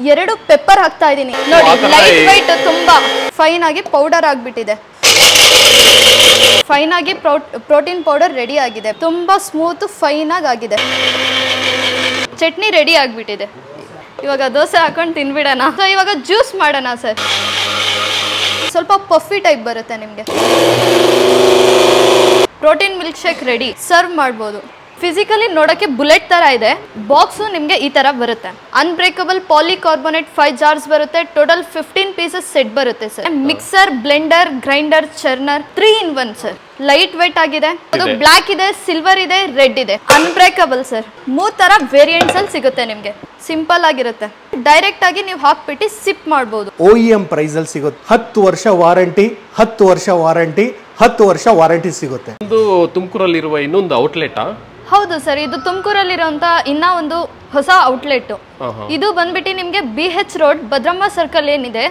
2 pepper ಹಾಕ್ತಾ ಇದೀನಿ ನೋಡಿ. ಲೈಟ್ ವೈಟ್ ತುಂಬಾ ಫೈನ್ ಆಗಿ ಪೌಡರ್ ಆಗ್ಬಿಟ್ಟಿದೆ. ಫೈನ್ ಆಗಿ ಪ್ರೋಟೀನ್ ಪೌಡರ್ ರೆಡಿ ಆಗಿದೆ. ತುಂಬಾ ಸ್ಮೂತ್ ಫೈನ್ ಆಗಿದೆ. ಚಟ್ನಿ ರೆಡಿ ಆಗ್ಬಿಟ್ಟಿದೆ. ಇವಾಗ ದೋಸೆ ಹಾಕೊಂಡು ತಿನ್ಬಿಡೋಣ. ಸೊ ಇವಾಗ ಜ್ಯೂಸ್ ಮಾಡೋಣ ಸರ್. ಸ್ವಲ್ಪ ಪಫಿ ಟೈಪ್ ಬರುತ್ತೆ ನಿಮಗೆ. Protein milk shake ready. Serve ಮಾಡ್ಬೋದು. ಫಿಸಿಕಲಿ ನೋಡೋಕ್ಕೆ ಬುಲೆಟ್ ಥರ ಇದೆ. ಬಾಕ್ಸು ನಿಮಗೆ ಈ ಥರ ಬರುತ್ತೆ. ಅನ್ಬ್ರೇಕಬಲ್ ಪಾಲಿಕಾರ್ಬೊನೇಟ್ 5 ಜಾರ್ಸ್ ಬರುತ್ತೆ. ಟೋಟಲ್ 15 ಪೀಸಸ್ ಸೆಟ್ ಬರುತ್ತೆ sir. Mixer, blender, grinder, churner 3 in 1 sir. Light weight ಆಗಿದೆ. ಅದು ಬ್ಲ್ಯಾಕ್ ಇದೆ, ಸಿಲ್ವರ್ ಇದೆ, ರೆಡ್ ಇದೆ. Unbreakable sir. 3 ಥರ ವೇರಿಯಂಟ್ಸ್ ಅಲ್ಲಿ ಸಿಗುತ್ತೆ ನಿಮಗೆ. ಸಿಂಪಲ್ ಆಗಿರುತ್ತೆ. ಡೈರೆಕ್ಟ್ ಆಗಿ ನೀವು ಹಾಕ್ಬಿಟ್ಟು ಸಿಪ್ ಮಾಡ್ಬೋದು. OEM ಪ್ರೈಸ್ ಅಲ್ಲಿ ಸಿಗುತ್ತೆ. 10 ವರ್ಷ ವಾರಂಟಿ, 10 ವರ್ಷ ವಾರಂಟಿ, 10 ವರ್ಷ ವಾರಂಟಿ ಸಿಗುತ್ತೆ. ಇದು ತುಮಕೂರಲ್ಲಿ ಇರುವ ಇನ್ನೊಂದು ಔಟ್ಲೆಟ್. ಹೌದು ಸರ್, ಇದು ತುಮಕೂರಲ್ಲಿರುವಂತ ಇನ್ನ ಒಂದು ಹೊಸ ಔಟ್ಲೆಟ್. ಇದು ಬಂದ್ಬಿಟ್ಟು ನಿಮ್ಗೆ BH ರೋಡ್ ಭದ್ರಮ್ಮ ಸರ್ಕಲ್ ಏನಿದೆ,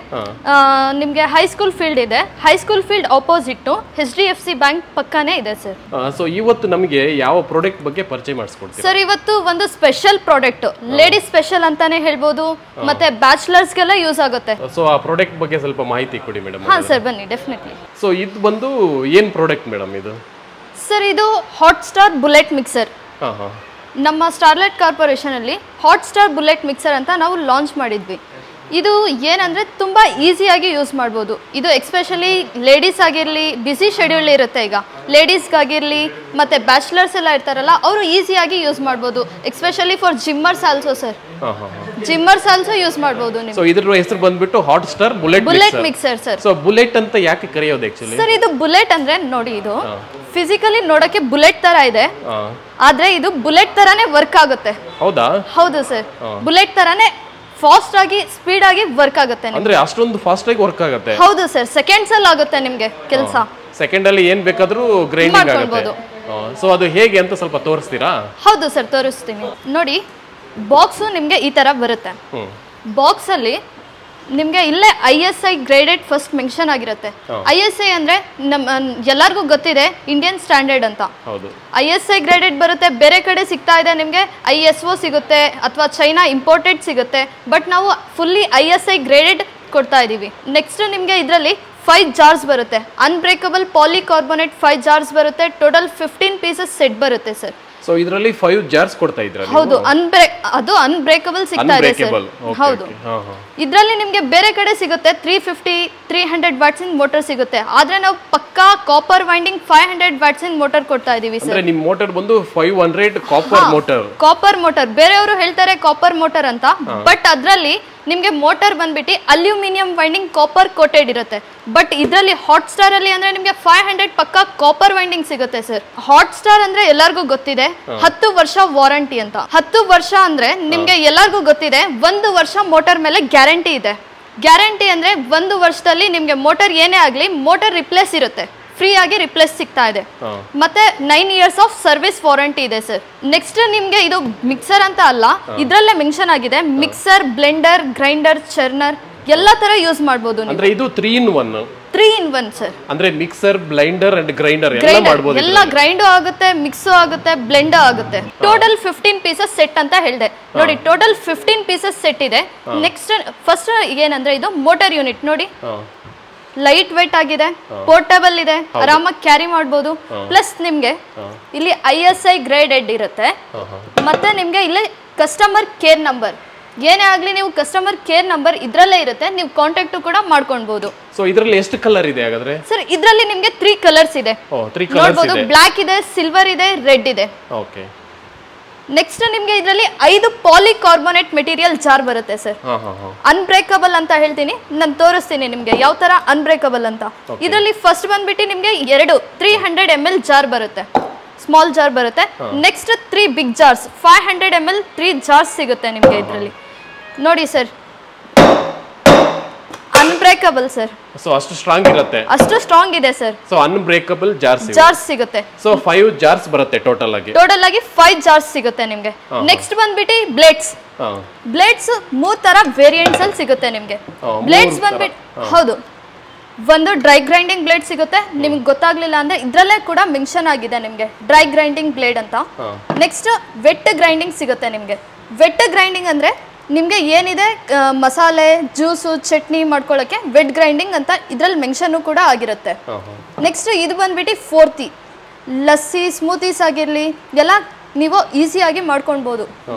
ನಿಮ್ಗೆ ಹೈಸ್ಕೂಲ್ ಫೀಲ್ಡ್ ಇದೆ. High school field opposite HDFC bank ಪಕ್ಕನೇ ಇದೆ ಸರ್. ಸೊ ಇವತ್ತು ನಮಗೆ ಯಾವ ಪ್ರಾಡಕ್ಟ್ ಬಗ್ಗೆ ಪರಿಚಯ ಮಾಡಿಸ್ಕೊಡ್ತೀರಾ ಸರ್? ಇವತ್ತು ಒಂದು ಸ್ಪೆಷಲ್ ಪ್ರಾಡಕ್ಟ್, ಲೇಡೀಸ್ ಸ್ಪೆಷಲ್ ಅಂತಾನೆ ಹೇಳ್ಬೋದು, ಮತ್ತೆ ಬ್ಯಾಚುಲರ್ಸ್ ಗೆಲ್ಲ ಯೂಸ್ ಆಗುತ್ತೆ. ಸೊ ಆ ಪ್ರಾಡಕ್ಟ್ ಬಗ್ಗೆ ಸ್ವಲ್ಪ ಮಾಹಿತಿ ಕೊಡಿ ಮೇಡಮ್. ಹಾ ಸರ್, ಬನ್ನಿ ಡೆಫಿನೆಟ್ಲಿ. ಸೊ ಇದು ಬಂದು ಏನ್ ಪ್ರಾಡಕ್ಟ್ ಮೇಡಮ್ ಇದು? ಸರ್ ಇದು ಹಾಟ್ ಸ್ಟಾರ್ ಬುಲೆಟ್ ಮಿಕ್ಸರ್. ನಮ್ಮ ಸ್ಟಾರ್ಲೈಟ್ ಕಾರ್ಪೊರೇಷನ್ ಅಲ್ಲಿ ಹಾಟ್ ಸ್ಟಾರ್ ಬುಲೆಟ್ ಮಿಕ್ಸರ್ ಅಂತ ನಾವು ಲಾಂಚ್ ಮಾಡಿದ್ವಿ. ಇದು ಏನಂದ್ರೆ ತುಂಬಾ ಈಸಿಯಾಗಿ ಯೂಸ್ ಮಾಡ್ಬೋದು. ಇದು ಎಕ್ಸ್ಪೆಷಲಿ ಲೇಡೀಸ್ ಆಗಿರಲಿ, ಬಿಸಿ ಶೆಡ್ಯೂಲ್ ಇರುತ್ತೆ ಈಗ ಲೇಡೀಸ್ಗಾಗಿರಲಿ, ಮತ್ತೆ ಬ್ಯಾಚುಲರ್ಸ್ ಎಲ್ಲ ಇರ್ತಾರಲ್ಲ, ಅವರು ಈಸಿಯಾಗಿ ಯೂಸ್ ಮಾಡ್ಬೋದು. Especially for gymmers also sir. Gymmers also use ಮಾಡ್ಬೋದು ನೀವು. ಸೊ ಇದರ ಹೆಸರು ಬಂದ್ಬಿಟ್ಟು hot star bullet mixer sir. So bullet ಅಂತ ಯಾಕೆ ಕರೆಯೋದು ಆಕ್ಚುಲಿ? ಸರ್ ಇದು ಬುಲೆಟ್ ಅಂದ್ರೆ ನೋಡಿ, ಇದು ಫಿಸಿಕಲಿ ನೋಡಕ್ಕೆ ಬುಲೆಟ್ ತರ ಇದೆ, ಆದ್ರೆ ಇದು ಬುಲೆಟ್ ತರಾನೇ ವರ್ಕ್ ಆಗುತ್ತೆ. ಹೌದಾ? ಹೌದು ಸರ್, ಬುಲೆಟ್ ತರಾನೇ ಫಾಸ್ಟ್ ಆಗಿ ಸ್ಪೀಡ್ ಆಗಿ ವರ್ಕ್ ಆಗುತ್ತೆ. ಅಂದ್ರೆ ಅಷ್ಟೊಂದು ಫಾಸ್ಟ್ ಆಗಿ ವರ್ಕ್ ಆಗುತ್ತೆ? ಹೌದು ಸರ್, ಸೆಕೆಂಡ್ಸ್ ಅಲ್ಲಿ ಆಗುತ್ತೆ ನಿಮ್ಗೆ ಕೆಲಸ. ಸೆಕೆಂಡ್ ಅಲ್ಲಿ ಏನ್ ಬೇಕಾದ್ರೂ ಗ್ರೈಂಡಿಂಗ್ ಆಗುತ್ತೆ. ಸೊ ಅದು ಹೇಗೆ ಅಂತ ಸ್ವಲ್ಪ ತೋರಿಸ್ತೀರಾ? ಹೌದು ಸರ್, ತೋರಿಸ್ತೀನಿ. ನೋಡಿ, ಬಾಕ್ಸ್ ನಿಮ್ಗೆ ಈ ತರ ಬರುತ್ತೆ. ಬಾಕ್ಸ್ ಅಲ್ಲಿ ನಿಮ್ಗೆ ಇಲ್ಲೇ ISI ಗ್ರೇಡೆಡ್ ಫಸ್ಟ್ ಮೆನ್ಷನ್ ಆಗಿರುತ್ತೆ. ISI ಅಂದ್ರೆ ಎಲ್ಲರಿಗೂ ಗೊತ್ತಿದೆ, ಇಂಡಿಯನ್ ಸ್ಟ್ಯಾಂಡರ್ಡ್ ಅಂತ. ISI ಗ್ರೇಡೆಡ್ ಬರುತ್ತೆ. ಬೇರೆ ಕಡೆ ಸಿಗ್ತಾ ಇದೆ ನಿಮ್ಗೆ ISO ಸಿಗುತ್ತೆ, ಅಥವಾ ಚೈನಾ ಇಂಪೋರ್ಟೆಡ್ ಸಿಗುತ್ತೆ. ಬಟ್ ನಾವು ಫುಲ್ಲಿ ISI ಗ್ರೇಡೆಡ್ ಕೊಡ್ತಾ ಇದೀವಿ. ನೆಕ್ಸ್ಟ್ ನಿಮ್ಗೆ ಇದರಲ್ಲಿ 5 ಜಾರ್ಸ್ ಬರುತ್ತೆ. ಅನ್ಬ್ರೇಕಬಲ್ ಪಾಲಿಕಾರ್ಬೊನೇಟ್ 5 ಜಾರ್ಸ್ ಬರುತ್ತೆ. ಟೋಟಲ್ 15 ಪೀಸಸ್ ಸೆಟ್ ಬರುತ್ತೆ ಸರ್. ಸೊ ಇದರಲ್ಲಿ 5 ಜಾರ್ಸ್ ಕೊಡ್ತಾ ಇದ್ರಾ? ಹೌದು, ಅದು ಅನ್ಬ್ರೇಕಬಲ್ ಸಿಗ್ತಾ ಇದೆ ಸರ್. ಹೌದು, ಇದರಲ್ಲಿ ನಿಮ್ಗೆ ಬೇರೆ ಕಡೆ ಸಿಗುತ್ತೆ 350-300 ವ್ಯಾಟ್ಸ್ ಇನ್ ಮೋಟರ್ ಸಿಗುತ್ತೆ. ಆದ್ರೆ ನಾವು ಪಕ್ಕಾ ಕಾಪರ್ ವೈಂಡಿಂಗ್ 500 ವ್ಯಾಟ್ಸ್ ಇನ್ ಮೋಟರ್ ಕೊಡ್ತಾ ಇದೀವಿ ಸರ್. ನಿಮ್ಮ ಮೋಟರ್ ಬಂದು 500 ಕಾಪರ್ ಮೋಟರ್. ಬೇರೆಯವರು ಹೇಳ್ತಾರೆ ಕಾಪರ್ ಮೋಟರ್ ಅಂತ, ಬಟ್ ಅದರಲ್ಲಿ ನಿಮ್ಗೆ ಮೋಟರ್ ಬಂದ್ಬಿಟ್ಟು ಅಲ್ಯೂಮಿನಿಯಂ ವೈಂಡಿಂಗ್ ಕಾಪರ್ ಕೋಟೆಡ್ ಇರುತ್ತೆ. ಬಟ್ ಇದರಲ್ಲಿ ಹಾಟ್ ಸ್ಟಾರ್ ಅಲ್ಲಿ ಅಂದ್ರೆ ನಿಮ್ಗೆ 500 ಪಕ್ಕಾ ಕಾಪರ್ ವೈಂಡಿಂಗ್ ಸಿಗುತ್ತೆ ಸರ್. ಹಾಟ್ ಸ್ಟಾರ್ ಅಂದ್ರೆ ಎಲ್ಲರಿಗೂ ಗೊತ್ತಿದೆ 10 ವರ್ಷ ವಾರಂಟಿ ಅಂತ. 10 ವರ್ಷ ಅಂದ್ರೆ ನಿಮ್ಗೆ ಎಲ್ಲರಿಗೂ ಗೊತ್ತಿದೆ 1 ವರ್ಷ ಮೋಟರ್ ಮೇಲೆ ಗ್ಯಾರಂಟಿ ಇದೆ. ಗ್ಯಾರಂಟಿ ಅಂದ್ರೆ 1 ವರ್ಷದಲ್ಲಿ ನಿಮ್ಗೆ ಮೋಟರ್ ಏನೇ ಆಗ್ಲಿ, ಮೋಟರ್ ರಿಪ್ಲೇಸ್ ಇರುತ್ತೆ, ಫ್ರೀ ಆಗಿ ರಿಪ್ಲೇಸ್ ಸಿಗ್ತಾ ಇದೆ. ಮತ್ತೆ 9 years ಆಫ್ ಸರ್ವಿಸ್ ವಾರಂಟಿ ಇದೆ ಸರ್. ನೆಕ್ಸ್ಟ್ ನಿಮ್ಗೆ ಇದು ಮಿಕ್ಸರ್ ಅಂತ ಅಲ್ಲ, ಇದ್ರಲ್ಲೇ ಮೆನ್ಷನ್ ಆಗಿದೆ ಮಿಕ್ಸರ್, ಬ್ಲೆಂಡರ್, ಗ್ರೈಂಡರ್, ಚರ್ನರ್ ಎಲ್ಲ ತರ ಯೂಸ್ ಮಾಡಬಹುದು. ಅಂದ್ರೆ ಇದು 3 in 1. 3 in 1 sir. ಅಂದ್ರೆ ಮಿಕ್ಸರ್, ಬ್ಲೆಂಡರ್ ಅಂಡ್ ಗ್ರೈಂಡರ್ ಎಲ್ಲ ಮಾಡಬಹುದು. ಎಲ್ಲ ಗ್ರೈಂಡ್ ಆಗುತ್ತೆ, ಮಿಕ್ಸ್ ಆಗುತ್ತೆ, ಬ್ಲೆಂಡ್ ಆಗುತ್ತೆ. ಟೋಟಲ್ 15 ಪೀಸಸ್ ಸೆಟ್ ಅಂತ ಹೇಳಿದೆ ನೋಡಿ. ಟೋಟಲ್ 15 ಪೀಸಸ್ ಸೆಟ್ ಇದೆ. ನೆಕ್ಸ್ಟ್ ಫಸ್ಟ್ ಏನಂದ್ರೆ ಇದು ಮೋಟರ್ ಯೂನಿಟ್ ನೋಡಿ, ಲೈಟ್ ವೇಟ್ ಆಗಿದೆ, ಪೋರ್ಟಬಲ್ ಇದೆ, ಆರಾಮಾಗಿ ಕ್ಯಾರಿ ಮಾಡಬಹುದು. ಪ್ಲಸ್ ನಿಮ್ಗೆ ಇಲ್ಲಿ ISI ಗ್ರೇಡೆಡ್ ಇರುತ್ತೆ. ಮತ್ತೆ ನಿಮ್ಗೆ ಇಲ್ಲಿ ಕಸ್ಟಮರ್ ಕೇರ್ ನಂಬರ್, ಏನೇ ಆಗ್ಲಿ ನೀವು ಕಸ್ಟಮರ್ ಕೇರ್ ನಂಬರ್ ಇದ್ರಲ್ಲೇ ಇರುತ್ತೆ, ನೀವು ಕಾಂಟ್ಯಾಕ್ಟ್ ಕೂಡ ಮಾಡ್ಕೊಳ್ಬಹುದು. ಸೊ ಇದರಲ್ಲಿ ಎಷ್ಟು ಕಲರ್ ಇದೆ ಹಾಗಾದ್ರೆ? ಸರ್ ಇದರಲ್ಲಿ ನಿಮ್ಗೆ 3 ಕಲರ್ಸ್ ಇದೆ. ನೋಡಬಹುದು, ಬ್ಲಾಕ್ ಇದೆ, ಸಿಲ್ವರ್ ಇದೆ, ರೆಡ್ ಇದೆ. ಓಕೆ. ನೆಕ್ಸ್ಟ್ ನಿಮ್ಗೆ ಇದರಲ್ಲಿ 5 ಪಾಲಿಕಾರ್ಬೊನೇಟ್ ಮೆಟೀರಿಯಲ್ ಜಾರ್ ಬರುತ್ತೆ ಸರ್. ಅನ್ಬ್ರೇಕಬಲ್ ಅಂತ ಹೇಳ್ತೀನಿ, ನಾನು ತೋರಿಸ್ತೀನಿ ನಿಮ್ಗೆ ಯಾವ ತರ ಅನ್ಬ್ರೇಕಬಲ್ ಅಂತ. ಇದರಲ್ಲಿ ಫಸ್ಟ್ ಬಂದ್ಬಿಟ್ಟು ನಿಮ್ಗೆ 2 300 ml ಜಾರ್ ಬರುತ್ತೆ, ಸ್ಮಾಲ್ ಜಾರ್ ಬರುತ್ತೆ. Next 3 big jars 500 ml 3 jars ಸಿಗುತ್ತೆ ನಿಮ್ಗೆ ಇದರಲ್ಲಿ. ನೋಡಿ ಸರ್, ಅನ್ಬ್ರೇಕಬಲ್ ಸರ್. ಸೊ ಅಷ್ಟು ಸ್ಟ್ರಾಂಗ್ ಇರುತ್ತೆ? ಅಷ್ಟು ಸ್ಟ್ರಾಂಗ್ ಇದೆ ಸರ್. ಸೊ ಅನ್ಬ್ರೇಕಬಲ್ ಜಾರ್ಸ್ ಸಿಗುತ್ತೆ. ಸೊ 5 ಜಾರ್ಸ್ ಬರುತ್ತೆ ಟೋಟಲ್ ಆಗಿ 5 ಜಾರ್ಸ್ ಸಿಗುತ್ತೆ ನಿಮ್ಗೆ. ನೆಕ್ಸ್ಟ್ ಬಂದ್ಬಿಟ್ಟು ಬ್ಲೇಡ್ಸ್. 3 ತರ ವೇರಿಯಂಟ್ಸ್ ಅಲ್ಲಿ ಸಿಗುತ್ತೆ ನಿಮ್ಗೆ. ಬ್ಲೇಡ್ಸ್ ಬಂದ್ಬಿಟ್ಟು ಹೌದು, ಒಂದು ಡ್ರೈ ಗ್ರೈಂಡಿಂಗ್ ಬ್ಲೇಡ್ ಸಿಗುತ್ತೆ. ನಿಮ್ಗೆ ಗೊತ್ತಾಗ್ಲಿಲ್ಲ ಅಂದ್ರೆ ಇದ್ರಲ್ಲೇ ಕೂಡ ಮೆನ್ಷನ್ ಆಗಿದೆ ನಿಮ್ಗೆ ಡ್ರೈ ಗ್ರೈಂಡಿಂಗ್ ಬ್ಲೇಡ್ ಅಂತ. ನೆಕ್ಸ್ಟ್ ವೆಟ್ ಗ್ರೈಂಡಿಂಗ್ ಸಿಗುತ್ತೆ ನಿಮ್ಗೆ. ವೆಟ್ ಗ್ರೈಂಡಿಂಗ್ ಅಂದ್ರೆ ನಿಮಗೆ ಏನಿದೆ ಮಸಾಲೆ ಜ್ಯೂಸು ಚಟ್ನಿ ಮಾಡ್ಕೊಳ್ಳೋಕ್ಕೆ ವೆಟ್ ಗ್ರೈಂಡಿಂಗ್ ಅಂತ ಇದ್ರಲ್ಲಿ ಮೆನ್ಷನ್ನು ಕೂಡ ಆಗಿರುತ್ತೆ. ನೆಕ್ಸ್ಟ್ ಇದು ಬಂದ್ಬಿಟ್ಟು 4th ಲಸ್ಸಿ ಸ್ಮೂತೀಸ್ ಆಗಿರಲಿ ಎಲ್ಲ ನೀವು ಈಸಿಯಾಗಿ ಮಾಡ್ಕೊಳ್ಬೋದು.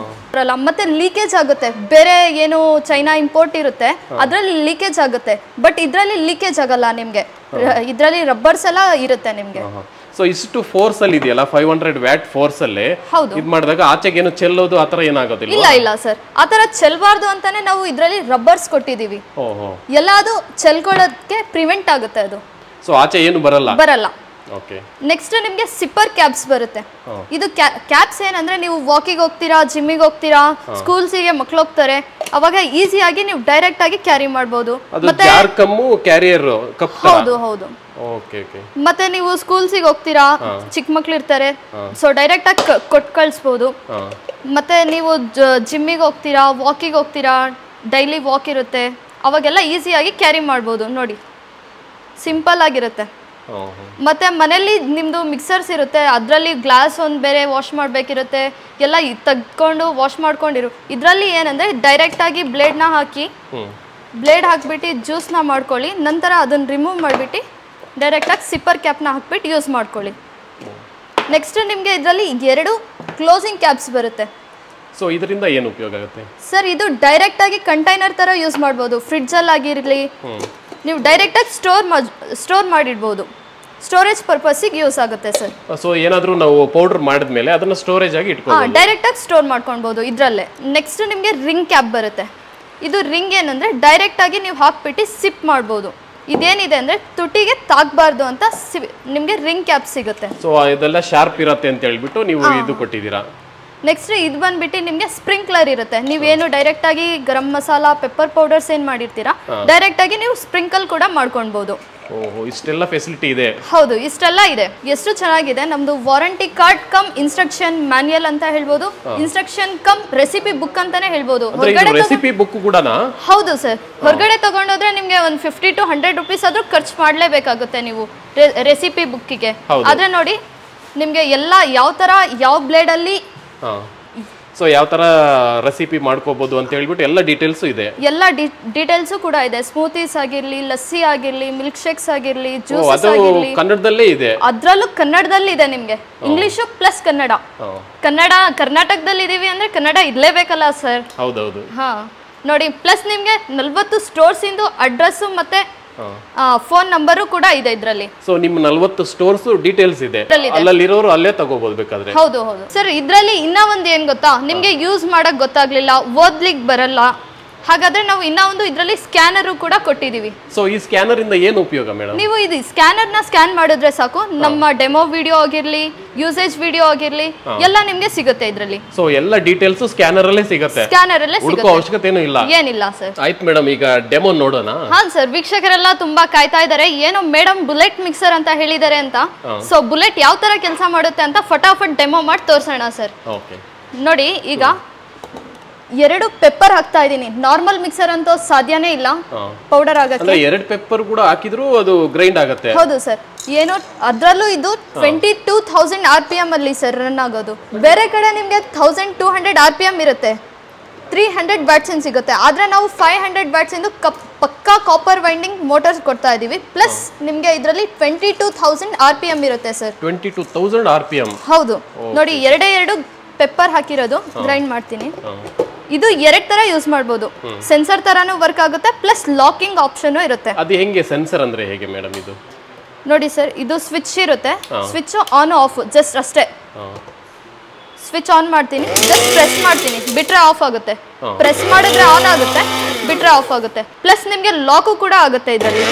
ಬರಲ್ಲ ಮತ್ತೆ ಲೀಕೇಜ್ ಆಗುತ್ತೆ. ಬೇರೆ ಏನು ಚೈನಾ ಇಂಪೋರ್ಟ್ ಇರುತ್ತೆ ಅದರಲ್ಲಿ ಲೀಕೇಜ್ ಆಗುತ್ತೆ, ಬಟ್ ಇದರಲ್ಲಿ ಲೀಕೇಜ್ ಆಗಲ್ಲ ನಿಮಗೆ. ಇದರಲ್ಲಿ ರಬ್ಬರ್ಸ್ ಎಲ್ಲ ಇರುತ್ತೆ ನಿಮಗೆ. ಸೊ ಇಷ್ಟು ಫೋರ್ಸ್ ಅಲ್ಲಿ ಇದೆಯಲ್ಲ 500 ವ್ಯಾಟ್ ಫೋರ್ಸ್ ಅಲ್ಲಿ ಇದು ಮಾಡಿದಾಗ ಆಚೆಗೆ ಏನು ಚೆಲ್ಲೋದು ಆತರ ಏನಾಗೋದಿಲ್ಲ? ಇಲ್ಲ ಸರ್, ಆತರ ಚೆಲ್ಬಾರ್ದು ಅಂತಾನೆ ನಾವು ಇದರಲ್ಲಿ ರಬ್ಬರ್ಸ್ ಕೊಟ್ಟಿದೀವಿ. ಎಲ್ಲ ಅದು ಚೆಲ್ಕೊಳ್ಳೋದಕ್ಕೆ ಪ್ರಿವೆಂಟ್ ಆಗುತ್ತೆ ಅದು. ಸೊ ಆಚೆ ಏನು ಬರಲ್ಲ. ನೆಕ್ಸ್ಟ್ ನಿಮ್ಗೆ ಸಿಪ್ಪರ್ ಕ್ಯಾಪ್ಸ್ ಬರುತ್ತೆ. ಇದು ಕ್ಯಾಪ್ಸ್ ಏನಂದ್ರೆ ನೀವು ವಾಕಿಗೆ ಹೋಗ್ತೀರಾ, ಜಿಮ್ಮಿಗೆ ಹೋಗ್ತೀರಾ, ಸ್ಕೂಲ್ಸಿಗೆ ಮಕ್ಳು ಹೋಗ್ತಾರೆ, ಅವಾಗ ಈಸಿಯಾಗಿ ನೀವು ಡೈರೆಕ್ಟ್ ಆಗಿ ಕ್ಯಾರಿ ಮಾಡಬಹುದು. ಹೌದು. ಮತ್ತೆ ನೀವು ಸ್ಕೂಲ್ಸಿಗೆ ಹೋಗ್ತೀರಾ, ಚಿಕ್ಕ ಮಕ್ಳು ಇರ್ತಾರೆ, ಸೊ ಡೈರೆಕ್ಟ್ ಆಗಿ ಕೊಟ್ಟು ಕಳಿಸ್ಬೋದು. ಮತ್ತೆ ನೀವು ಜಿಮ್ಮಿಗೆ ಹೋಗ್ತೀರಾ, ವಾಕಿಗೆ ಹೋಗ್ತೀರಾ, ಡೈಲಿ ವಾಕ್ ಇರುತ್ತೆ, ಅವಾಗೆಲ್ಲ ಈಸಿಯಾಗಿ ಕ್ಯಾರಿ ಮಾಡ್ಬೋದು. ನೋಡಿ ಸಿಂಪಲ್ ಆಗಿರುತ್ತೆ. ಮತ್ತೆ ಮನೆಯಲ್ಲಿ ನಿಮ್ದು ಮಿಕ್ಸರ್ಸ್ ಇರುತ್ತೆ, ಅದರಲ್ಲಿ ಗ್ಲಾಸ್ ಒಂದು ಬೇರೆ ವಾಶ್ ಮಾಡಬೇಕಿರುತ್ತೆ, ಎಲ್ಲ ತೆಗೆದುಕೊಂಡು ವಾಶ್ ಮಾಡ್ಕೊಂಡಿರು. ಇದರಲ್ಲಿ ಏನಂದ್ರೆ ಡೈರೆಕ್ಟ್ ಆಗಿ ಬ್ಲೇಡ್ನ ಹಾಕ್ಬಿಟ್ಟು ಜ್ಯೂಸ್ನ ಮಾಡ್ಕೊಳ್ಳಿ, ನಂತರ ಅದನ್ನ ರಿಮೂವ್ ಮಾಡಿಬಿಟ್ಟು ಡೈರೆಕ್ಟಾಗಿ ಸಿಪ್ಪರ್ ಕ್ಯಾಪ್ನ ಹಾಕ್ಬಿಟ್ಟು ಯೂಸ್ ಮಾಡ್ಕೊಳ್ಳಿ. ನೆಕ್ಸ್ಟ್ ನಿಮಗೆ ಇದರಲ್ಲಿ 2 ಕ್ಲೋಸಿಂಗ್ ಕ್ಯಾಪ್ಸ್ ಬರುತ್ತೆ. ಸೊ ಇದರಿಂದ ಏನು ಉಪಯೋಗ ಆಗುತ್ತೆ ಸರ್? ಇದು ಡೈರೆಕ್ಟ್ ಆಗಿ ಕಂಟೈನರ್ ತರ ಯೂಸ್ ಮಾಡ್ಬೋದು. ಫ್ರಿಡ್ಜಲ್ಲಿ ಆಗಿರಲಿ, ನೀವು ಡೈರೆಕ್ಟಾಗಿ ಸ್ಟೋರ್ ಮಾಡಿಡ್ಬೋದು. ಸ್ಟೋರೇಜ್ ಪರ್ಪಸ್ಸಿಗೆ ಯೂಸ್ ಆಗುತ್ತೆ ಸರ್. ಸೊ ಏನಾದರೂ ನಾವು ಪೌಡರ್ ಮಾಡಿದ್ಮೇಲೆ ಅದನ್ನ ಸ್ಟೋರೇಜ್ ಆಗಿ ಇಟ್ಕೊಳ್ಳೋದು, ಡೈರೆಕ್ಟಾಗಿ ಸ್ಟೋರ್ ಮಾಡ್ಕೊಳ್ಬೋದು ಇದರಲ್ಲೇ. ನೆಕ್ಸ್ಟ್ ನಿಮಗೆ ರಿಂಗ್ ಕ್ಯಾಪ್ ಬರುತ್ತೆ. ಇದು ರಿಂಗ್ ಏನಂದ್ರೆ ಡೈರೆಕ್ಟ್ ಆಗಿ ನೀವು ಹಾಕ್ಬಿಟ್ಟು ಸಿಪ್ ಮಾಡ್ಬೋದು. ಇದೇನಿದೆ ಅಂದ್ರೆ ತುಟಿಗೆ ತಾಗಬಾರ್ದು ಅಂತ ನಿಮಗೆ ರಿಂಗ್ ಕ್ಯಾಪ್ ಸಿಗುತ್ತೆ. ಸೊ ಇದೆಲ್ಲ ಶಾರ್ಪ್ ಇರುತ್ತೆ ಅಂತ ಹೇಳ್ಬಿಟ್ಟು ನೀವು ಇದು ಕೊಟ್ಟಿದ್ದೀರಾ. ನೆಕ್ಸ್ಟ್ ಇದು ಬಂದ್ಬಿಟ್ಟು ನಿಮಗೆ ಸ್ಪ್ರಿಂಕ್ಲರ್ ಇರುತ್ತೆ. ನೀವೇನು ಡೈರೆಕ್ಟ್ ಆಗಿ ಗರಂ ಮಸಾಲಾ ಪೆಪ್ಪರ್ ಪೌಡರ್ಸ್ ಏನು ಮಾಡಿರ್ತೀರಾ, ಡೈರೆಕ್ಟ್ ಆಗಿ ನೀವು ಸ್ಪ್ರಿಂಕಲ್ ಕೂಡ ಮಾಡ್ಕೊಳ್ಬೋದು. ಇಷ್ಟೆಲ್ಲ ಫೆಸಿಲಿಟಿ ಇದೆ. ಹೌದು, ಇಷ್ಟೆಲ್ಲ ಇದೆ. ಎಷ್ಟು ಚೆನ್ನಾಗಿದೆ. ನಮ್ದು warranty card cum instruction manual ಅಂತ ಹೇಳ್ಬೋದು, ಇನ್ಸ್ಟ್ರಕ್ಷನ್ ಕಮ್ ರೆಸಿಪಿ ಬುಕ್ ಅಂತಾನೆ ಹೇಳ್ಬೋದು. ರೆಸಿಪಿ ಬುಕ್ ಕೂಡನಾ? ಹೌದು ಸರ್. ಹೊರಗಡೆ ತಗೊಂಡೋದ್ರೆ ನಿಮ್ಗೆ ಒಂದು 50 to 100 rupees ಆದ್ರೂ ಖರ್ಚು ಮಾಡ್ಲೇಬೇಕಾಗುತ್ತೆ ನೀವು ರೆಸಿಪಿ ಬುಕ್ಕಿಗೆ. ಆದ್ರೆ ನೋಡಿ ನಿಮ್ಗೆ ಎಲ್ಲ ಯಾವ ತರ ಯಾವ ಬ್ಲೇಡ್ ಅಲ್ಲಿ ಸೊ ಯಾವ ತರ ರೆಸಿಪಿ ಮಾಡ್ಕೋಬಹುದು ಅಂತ ಹೇಳ್ಬಿಟ್ಟು ಎಲ್ಲ ಡೀಟೇಲ್ಸ್ ಇದೆ. ಎಲ್ಲ ಡೀಟೇಲ್ಸ್ ಕೂಡ ಇದೆ. ಸ್ಮೂತೀಸ್ ಆಗಿರ್ಲಿ, ಲಸ್ಸಿ ಆಗಿರ್ಲಿ, ಮಿಲ್ಕ್ ಶೇಕ್ಸ್ ಆಗಿರ್ಲಿ, ಜ್ಯೂಸಸ್ ಆಗಿರ್ಲಿ, ಕನ್ನಡದಲ್ಲೇ ಇದೆ. ಅದ್ರಲ್ಲೂ ಕನ್ನಡದಲ್ಲಿ ಇದೆ ನಿಮ್ಗೆ. English plus Kannada. ಕರ್ನಾಟಕದಲ್ಲಿ ಇದೀವಿ ಅಂದ್ರೆ ಕನ್ನಡ ಇರ್ಲೇಬೇಕಲ್ಲ ಸರ್? ಹೌದೌದು. ನೋಡಿ, ಪ್ಲಸ್ ನಿಮ್ಗೆ 40 ಸ್ಟೋರ್ಸ್ ಇಂದು ಅಡ್ರೆಸ್ ಮತ್ತೆ ಫೋನ್ ನಂಬರು ಕೂಡ ಇದೆ ಇದರಲ್ಲಿ. ಸೊ ನಿಮ್ಮ 40 ಸ್ಟೋರ್ಸ್ ಡೀಟೇಲ್ಸ್ ಇದೆ, ಅಲ್ಲಿರೋರು ಅಲ್ಲೇ ತಗೋಬಹುದು ಬೇಕಾದ್ರೆ. ಹೌದು ಸರ್. ಇದರಲ್ಲಿ ಇನ್ನ ಒಂದು ಏನ್ ಗೊತ್ತಾ, ನಿಮ್ಗೆ ಯೂಸ್ ಮಾಡಕ್ ಗೊತ್ತಾಗ್ಲಿಲ್ಲ, ಓದ್ಲಿಕ್ಕೆ ಬರಲ್ಲ, ಹಾಗಾದ್ರೆ ನಾವು ಇನ್ನ ಒಂದು ಇದರಲ್ಲಿ ಸ್ಕ್ಯಾನರ್ ಕೂಡ ಕೊಟ್ಟಿದೀವಿ. ಸೊ ಈ ಸ್ಕ್ಯಾನರ್ ಇಂದ ಏನು ಉಪಯೋಗ ಮೇಡಮ್? ನೀವು ಇದು ಸ್ಕ್ಯಾನರ್ ನ ಸ್ಕ್ಯಾನ್ ಮಾಡಿದ್ರೆ ಸಾಕು, ನಮ್ಮ ಡೆಮೋ ವಿಡಿಯೋ ಆಗಿರ್ಲಿ, ಯೂಸೇಜ್ ವಿಡಿಯೋ ಆಗಿರ್ಲಿ, ಎಲ್ಲ ನಿಮ್ಗೆ ಸಿಗುತ್ತೆ ಇದರಲ್ಲಿ. ಸೊ ಎಲ್ಲ ಡೀಟೇಲ್ಸ್ ಸ್ಕ್ಯಾನರ್ ಅಲ್ಲೇ ಸಿಗುತ್ತೆ. ಸ್ಕ್ಯಾನರ್ ಅಲ್ಲೇ ಸಿಗುತ್ತೆ, ಅವಶ್ಯಕತೆ ಏನಿಲ್ಲ ಸರ್. ಆಯ್ತು ಮೇಡಮ್, ಈಗ ಡೆಮೋ ನೋಡೋಣ. ಹಾ ಸರ್, ವೀಕ್ಷಕರೆಲ್ಲ ತುಂಬಾ ಕಾಯ್ತಾ ಇದಾರೆ, ಏನೋ ಮೇಡಮ್ ಬುಲೆಟ್ ಮಿಕ್ಸರ್ ಅಂತ ಹೇಳಿದಾರೆ ಅಂತ. ಸೊ ಬುಲೆಟ್ ಯಾವ ತರ ಕೆಲಸ ಮಾಡುತ್ತೆ ಅಂತ ಫಟಾಫಟ್ ಡೆಮೋ ಮಾಡಿ ತೋರ್ಸೋಣ ಸರ್. ನೋಡಿ, ಈಗ 2 ಪೆಪ್ಪರ್ ಹಾಕ್ತಾ ಇದೀನಿ. ನಾರ್ಮಲ್ ಮಿಕ್ಸರ್ ಅಂತೂ ಸಾಧ್ಯನೇ ಇಲ್ಲ ಪೌಡರ್ ಆಗಕ್ಕೆ. 2 ಪೆಪ್ಪರ್ ಕೂಡ ಹಾಕಿದ್ರು ಅದು ಗ್ರೈಂಡ್ ಆಗುತ್ತೆ. ಹೌದು ಸರ್. ಏನೋ ಅದ್ರಲ್ಲೂ ಇದು 22,000 RPM ಅಲ್ಲಿ ಸರ್ ರನ್ ಆಗೋದು. ಬೇರೆ ಕಡೆ ನಿಮ್ಗೆ 1200 RPM ಇರುತ್ತೆ, 300 ವ್ಯಾಟ್ಸ್ ಸಿಗುತ್ತೆ. ಆದ್ರೆ ನಾವು 500 ವ್ಯಾಟ್ಸ್ ಇಂದು ಪಕ್ಕಾ ಕಾಪರ್ ವೈಂಡಿಂಗ್ ಮೋಟರ್ಸ್ ಕೊಡ್ತಾ ಇದೀವಿ. ಪ್ಲಸ್ ನಿಮ್ಗೆ ಇದರಲ್ಲಿ 22,000 RPM ಇರುತ್ತೆ ಸರ್. 22,000 RPM. ಹೌದು. ನೋಡಿ, 2 ಪೆಪ್ಪರ್ ಹಾಕಿರೋದು ಗ್ರೈಂಡ್ ಮಾಡ್ತೀನಿ. ಇದು 2 ತರ ಯೂಸ್ ಮಾಡಬಹುದು. ಸೆನ್ಸರ್ ತರಾನು ವರ್ಕ್ ಆಗುತ್ತೆ, ಪ್ಲಸ್ ಲಾಕಿಂಗ್ ಆಪ್ಷನ್ ಇರುತ್ತೆ. ಅದು ಹೆಂಗೆ ಸೆನ್ಸರ್ ಅಂದ್ರೆ ಹೇಗೆ ಮೇಡಮ್? ಇದು ನೋಡಿ ಸರ್, ಇದು ಸ್ವಿಚ್ ಇರುತ್ತೆ. ಸ್ವಿಚ್ ಆನ್ ಆಫ್ ಜಸ್ಟ್ ಅಷ್ಟೇ. ಸ್ವಿಚ್ ಆನ್ ಮಾಡ್ತೀನಿ, ಜಸ್ಟ್ ಪ್ರೆಸ್ ಮಾಡ್ತೀನಿ, ಬಿಟ್ರೆ ಆಫ್ ಆಗುತ್ತೆ. ಪ್ರೆಸ್ ಮಾಡಿದ್ರೆ ಆನ್ ಆಗುತ್ತೆ, ಬಿಟ್ರೆ ಆಫ್ ಆಗುತ್ತೆ. ಪ್ಲಸ್ ನಿಮ್ಗೆ ಲಾಕು ಕೂಡ ಆಗುತ್ತೆ ಇದರಲ್ಲಿ.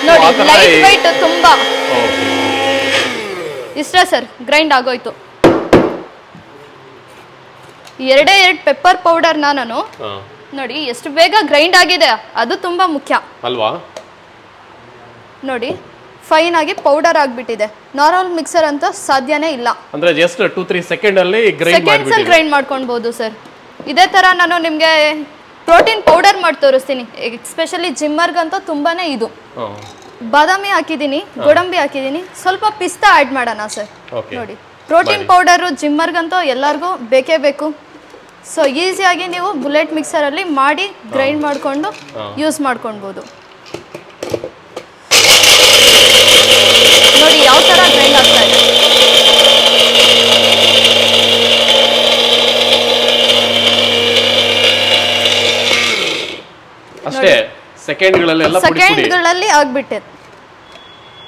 ನೋಡಿ, ಲೈಟ್ ವೈಟ್ ತುಂಬಾ ಇಷ್ಟೇ ಸರ್. ಗ್ರೈಂಡ್ ಆಗೋಯ್ತು. 2 ಪೆಪ್ಪರ್ ಪೌಡರ್ ನಾನು ನೋಡಿ ಎಷ್ಟು ಬೇಗ ಗ್ರೈಂಡ್ ಆಗಿದೆ, ಅದು ತುಂಬಾ ಮುಖ್ಯ ಅಲ್ವಾ? ನೋಡಿ, ಫೈನ್ ಆಗಿ ಪೌಡರ್ ಆಗ್ಬಿಟ್ಟಿದೆ. ನಾರ್ಮಲ್ ಮಿಕ್ಸರ್ ಅಂತ ಸಾಧ್ಯನೇ ಇಲ್ಲ. ಅಂದ್ರೆ ಜಸ್ಟ್ 2-3 ಸೆಕೆಂಡ್ ಅಲ್ಲಿ ಗ್ರೈಂಡ್ ಮಾಡ್ಕೊಳ್ಬಹುದು ಸರ್. ಇದೇ ತರ ನಾನು ನಿಮ್ಗೆ ಪ್ರೋಟೀನ್ ಪೌಡರ್ ಮಾಡಿ ತೋರಿಸ್ತೀನಿ. ಎಸ್ಪೆಷಲಿ ಜಿಮ್ಮರ್ಗಂತೂ ತುಂಬಾನೇ ಇದು. ಬಾದಾಮಿ ಹಾಕಿದೀನಿ, ಗೋಡಂಬಿ ಹಾಕಿದೀನಿ, ಸ್ವಲ್ಪ ಪಿಸ್ತಾ ಆಡ್ ಮಾಡೋಣ ಸರ್. ನೋಡಿ, ಪ್ರೋಟೀನ್ ಪೌಡರ್ ಜಿಮ್ಮರ್ಗಂತೂ ಎಲ್ಲರಿಗೂ ಬೇಕೇ ಬೇಕು. ಸೊ ಈಸಿಯಾಗಿ ನೀವು ಬುಲೆಟ್ ಮಿಕ್ಸರಲ್ಲಿ ಮಾಡಿ ಗ್ರೈಂಡ್ ಮಾಡಿಕೊಂಡು ಯೂಸ್ ಮಾಡ್ಕೊಳ್ಬೋದು. ನೋಡಿ ಯಾವ ಥರ ಗ್ರೈಂಡ್ ಆಗ್ತಾ ಇದೆ. ಅಷ್ಟೇ ಸೆಕೆಂಡ್ಗಳಲ್ಲಿ ಆಗ್ಬಿಟ್ಟೆ.